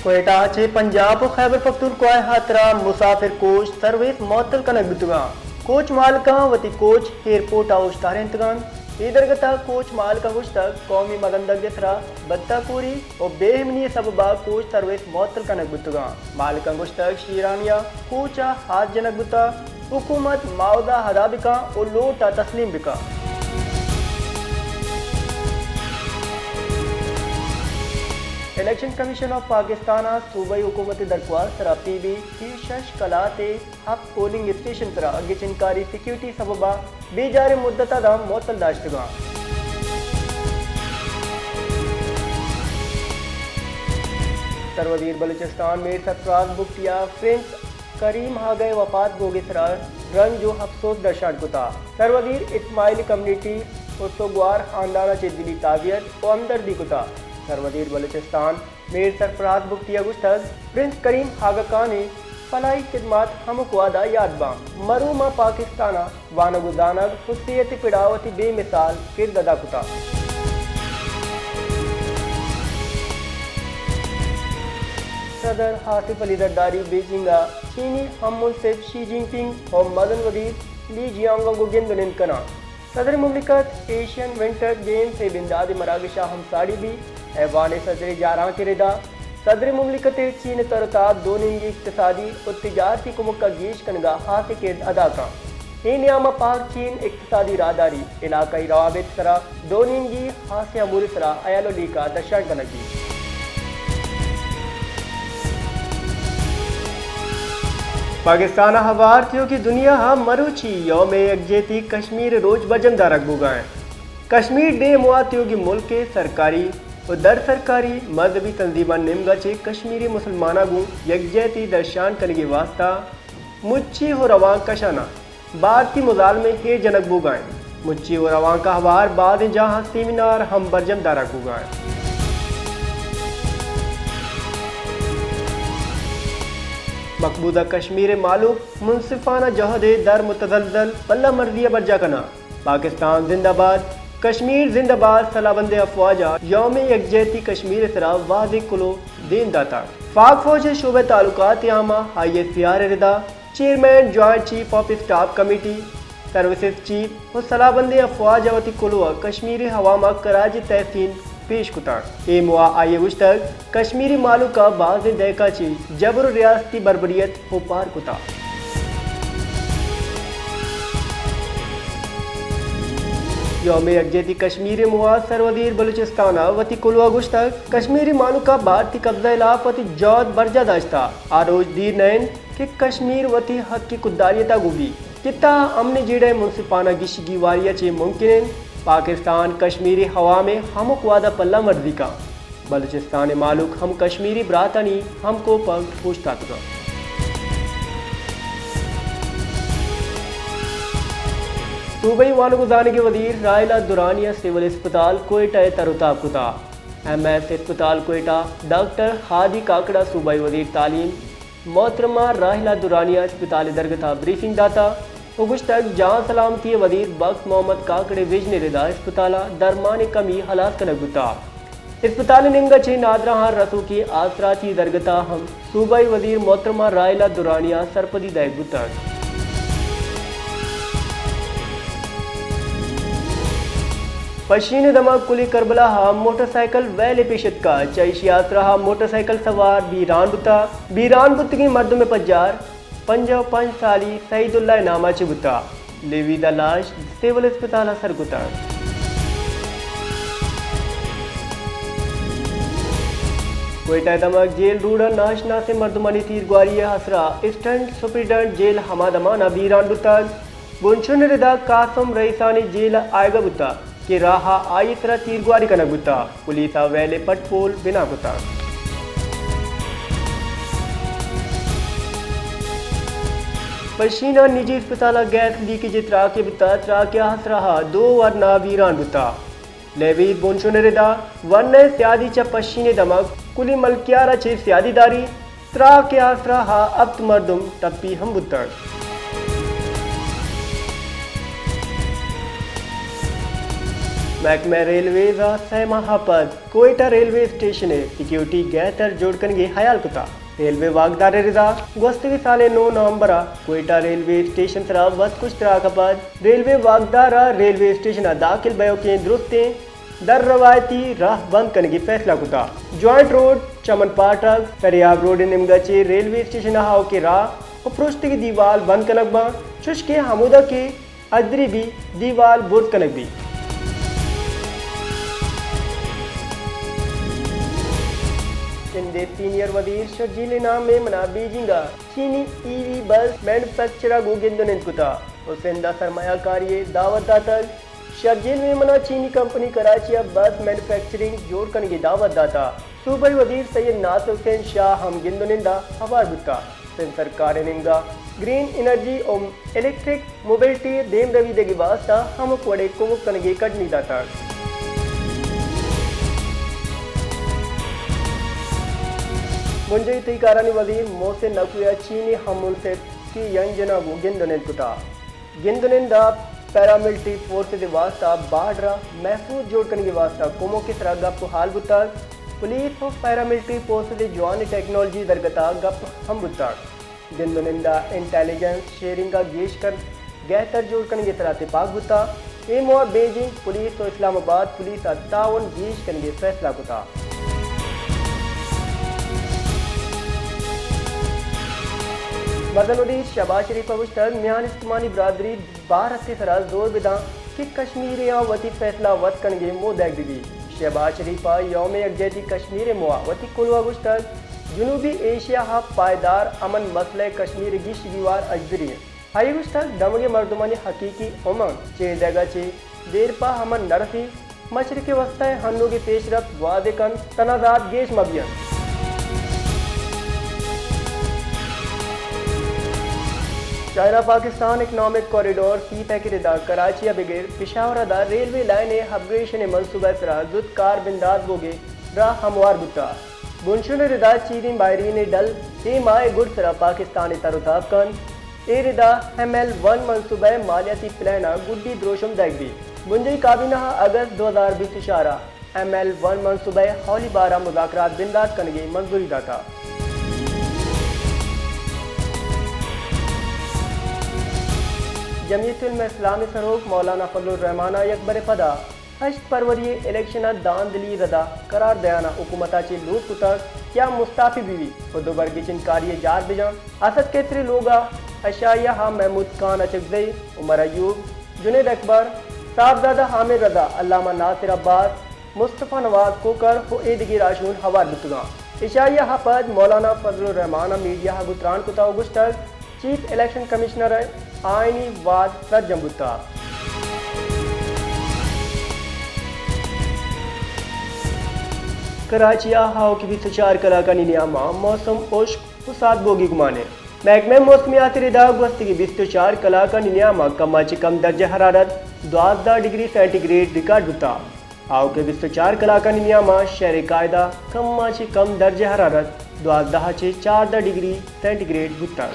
कोयटा चे पंजाब और खैबर पख्तूनख्वा हातरा मुसाफिर coach service मअतल कनक बितुगा coach मालका वती कोच एयरपोर्ट आउश तारेंतगान इदरगता कोच मालका गुश्तक कौमी मगंदक जसरा बत्तापूरी और बेहमनी सबबा कोच सर्विस मअतल कनक बितुगा मालका गुश्तक शीरानिया कोचा हाथ जनक बिता हुकूमत मावदा हदाबिका और लोटा तस्लीम बिका। इलेक्शन कमीशन ऑफ पाकिस्तान सूबाई हुकूमत दरख्वास्त तरा पीबी शीर्षश कलाते हक पोलिंग स्टेशन तरा अगे चिनकारी सिक्योरिटी सबबा बेजारे मुद्दता दा मअतल दाश्तगा। सरवजीर बलूचिस्तान में सरफराज बुख्तिया प्रिंस करीम हागए वफात गोगेसरा रंग जो अफसोस दर्शान कुता सरवजीर इस्माइल कम्युनिटी और सोगवार खानदाना चे दिली ताबियत और हमदर्दी कुता सरवजीर बलूचिस्तान मेर सरफराज बुख्तिया गुश्तक प्रिंस करीम हागा ने फलाई खिदमात हमको अदा यादबा मरूमा पाकिस्ताना वानगुदानग हुस्सियत पिड़ावती बेमिसाल फिर ददा कुता। सदर हासिफ अली जरदारी बीजिंगा चीनी हम मुंसिफ शी जिनपिंग और मदन वजीर ली जियांगों को गिंदुनिन कना सदर मुमलिकत एशियन विंटर गेम से बिंदाद मरागशा हम साड़ी भी ऐवान सदर जारा के रिदा सदर मुमलिकत चीन तरता दोनिंगी इक्तसादी और तिजारती कुमुक का गेश कनगा हाथ के अदा का नियामा पाक चीन इक्तसादी रादारी इलाकाई रवाबित सरा दोनिंगी हाथ अमूरी सरा अयालोली का दर्शन कनगी। पाकिस्तान हवार्थियों की दुनिया मरुची योम यकजेती कश्मीर रोज बजम दारक बुगाएं कश्मीर डे मुआतियों की मुल्क के सरकारी और दर सरकारी मजहबी तंजीमा निमगा चे कश्मीरी मुसलमाना गु यकजेती दर्शान करने के वास्ता मुच्ची हो रवान कशाना बाद की मुजाल में हे जनक बुगाएं मुच्ची हो रवान का हवार बाद जहाँ सेमिनार हम बजम दारक बुगाएं। मकबूदा कश्मीर मालूक मुनसिफाना जहदे दर मुतजलजल पल्ला मर्जिया बर्जा कना पाकिस्तान जिंदाबाद कश्मीर जिंदाबाद सलाबंदे अफवाजा यौम यकजहती कश्मीर सरा वाज़े कुलो दीन दाता फाक फौज शोबे तालुकात यामा ISPR रिदा chairman joint chief of staff committee services chief और सलाबंदे अफवाजा वती कुलो कश्मीरी हवामा कराजी तहसीन पेश कुता ए मुआ आये गुश्तक कश्मीरी मालू का बाज दैका ची जबर रियासती बरबरियत हो पार कुता। यौम यकजहती कश्मीरी मुआ सरवजीर बलूचिस्तान वती कुलवा गुश्तक कश्मीरी मालू का भारतीय कब्जा इलाफ वती जौद बर्जा दाश्ता आरोज दीर नैन कि कश्मीर वती हक की कुदारियता गुबी किता अमने जिड़े मुनसिफाना गिशगी वारिया चे मुमकिन पाकिस्तान कश्मीरी हवा में हमक वादा पल्ला मर्जी का बलूचिस्तान मालूक हम कश्मीरी ब्रातनी हमको पग पूछता था। सूबाई वानगुजानी के वजीर राहिला दुरानिया सिविल अस्पताल कोयटा तरुताब कुता MS अस्पताल कोयटा डॉक्टर हादी काकड़ा सूबाई वजीर तालीम मोहतरमा राहिला दुरानिया अस्पताल दरगता ब्रीफिंग दाता उगुश्तक जहाँ सलामती वजीर बख्श मोहम्मद काकड़े विजन रिदा अस्पताला दरमान कमी हलास कनक गुता अस्पताल निंगा चे नादरा हार रसू की आसराती दरगता हम सूबाई वजीर मोहतरमा राहिला दुरानिया सरपदी दायक गुता। पशीन दमा कुली करबला हा मोटरसाइकिल वैले पेशत का चैशी आसरा हा मोटरसाइकिल सवार बीरान बुत की मर्द में पजार 55 साली सईदुल्लाह नामा चिबुता लेवीदा लाश सिविल अस्पताल सरगुता। कोयटा दमक जेल रूड़ा नाशना से मर्दमानी तीर ग्वारी हसरा स्टंट सुप्रीडेंट जेल हमादमाना बीरान बुता बुनचुन रिदा कासम रईसानी जेल आयगा बुता कि राहा आई तरह तीरगुआरी कनक बुता पुलिस वैले पटपोल बिना बुता। पशीना निजी अस्पताल गैस लीकेज त्रा के बुता त्रा के हस रहा 2 वरना वीरान बुता लेवीद बुनशुन रिदा वन स्यादी च पशीने दमक कुली मलकियारा चे स्यादीदारी त्रा के हस रहा अब मर्दुम टप्पी हम बुता। महकमा रेलवेज सहमाह पद कोयटा रेलवे स्टेशन सिक्योरिटी गैतर जोड़कनगे हयाल कुता रेलवे वागदार रिजा गोस्तवी साले 9 नवंबर कोयटा रेलवे स्टेशन सरा वत कुछ तरह पद रेलवे वागदार रेलवे स्टेशन दाखिल बयो के दुरुस्ते दर रवायती राह बंद करने की फैसला कुता ज्वाइंट रोड चमन पाठक करियाब रोड निमगचे रेलवे स्टेशन हाव के राह और पृष्ठ की दीवार बंद कनक बा चुश के हमूदा के अदरी भी दीवार बुर्द कनक भी सीनियर वजीर शर्जील नाम में मना बीजिंगा चीनी ईवी बस मैन्युफैक्चरर गोगिंदन कुता और सिंधा सरमायाकारी दावत दाता शर्जील में मना चीनी कंपनी कराची बस मैन्युफैक्चरिंग जोड़ करने की दावत दाता सूबाई वजीर सैयद नासिर हुसैन शाह हम गिंदनिंदा हवार बुता सिंध सरकार निंगा ग्रीन एनर्जी और इलेक्ट्रिक मोबिलिटी देम रवि देगी वास्ता हम कोड़े कुमुक करने कटनी दाता मुंजई तईकारानी वजीर मोहसिन नकुया चीनी हमूल से की यंजना वो गिंदनिंद कुता गिंदनिंदा पैरामिलिट्री फोर्स के वास्ता बाढ़ महफूज जोड़ करने के वास्ता कुमो की तरह गप हाल बुता पुलिस और पैरामिलिट्री फोर्स के जवान टेक्नोलॉजी दरगता गप हम बुता गिंदनिंदा इंटेलिजेंस शेयरिंग का गेश कर गहतर जोड़ करने की तरह से पाक बुता एम और बेजिंग पुलिस और इस्लामाबाद पुलिस ताउन गेश करने के फैसला कुता मदन शहबाज शरीफ अवस्तर म्यान इस्तेमाली बरादरी बार हफ्ते सरा जोर बिदा कि कश्मीर या वती फैसला वत कनगे मो दैग दी शहबाज शरीफ यौम यकजहती कश्मीर मुआ वती कुल अगस्तर जनूबी एशिया हा पायदार अमन मसले कश्मीर गिश दीवार अजदरी हाई अगस्तर दमगे मर्दमानी हकीकी उमंग चे जगह चे देर पा हमन नरफी मशरक वस्ता हन्नों की पेशरफ वादे कन तनाजात गेश मबियन चाइना पाकिस्तान इकनॉमिक कॉरिडोर सी पैकेदा कराची बगैर पिशावर अदा रेलवे लाइन अपग्रेशन मनसूबा सरा जुद कार बिंदाद बोगे राह हमवार बुता बुनशुन रिदा चीनी बायरीन डल ए माए गुड सरा पाकिस्तानी तरुताब कन ए रिदा ML1 मनसूबा मालियाती प्लान गुड्डी द्रोशम दैगदी मुंजई काबीना अगस्त 2020 इशारा ML1 मनसूबा हौली बारा मुज़ाकरात बिंदाद कनगे मंजूरी दाता जमीयतुल इस्लामी सरोग मौलाना फजलुर रहमान यकबर पदा 8 फरवरी इलेक्शन दान दिली रदा करार दयाना हुकूमताची लूट कुतर क्या मुस्ताफी बीवी खुदोबर की चिनकारी जार बिजान असद केतरे लोगा अशाया हा महमूद खान अचकजई उमर अयूब जुनेद अकबर साहबजादा हामिद रदा अल्लामा नासिर अब्बास मुस्तफ़ा नवाज कोकर हो एदगी राशून हवार बितुगा इशाया हा पद मौलाना फजलुर रहमान मीडिया हा गुतरान कुता गुस्टर चीफ इलेक्शन कमिश्नर आईनी वाद सज्जम्बुता कराचिया हाव की भी सुचार कला का नियामा मौसम उश्क उसाद बोगी गुमाने महकमे मौसमियाती रिदा गस्ती की 24 कला का नियामा कम च कम दर्जा हरारत 12 डिग्री सेंटीग्रेड रिकॉर्ड बुता हाव के 24 कला का नियामा शहर कायदा कम च कम दर्जा हरारत 12 से 14 डिग्री सेंटीग्रेड बुता।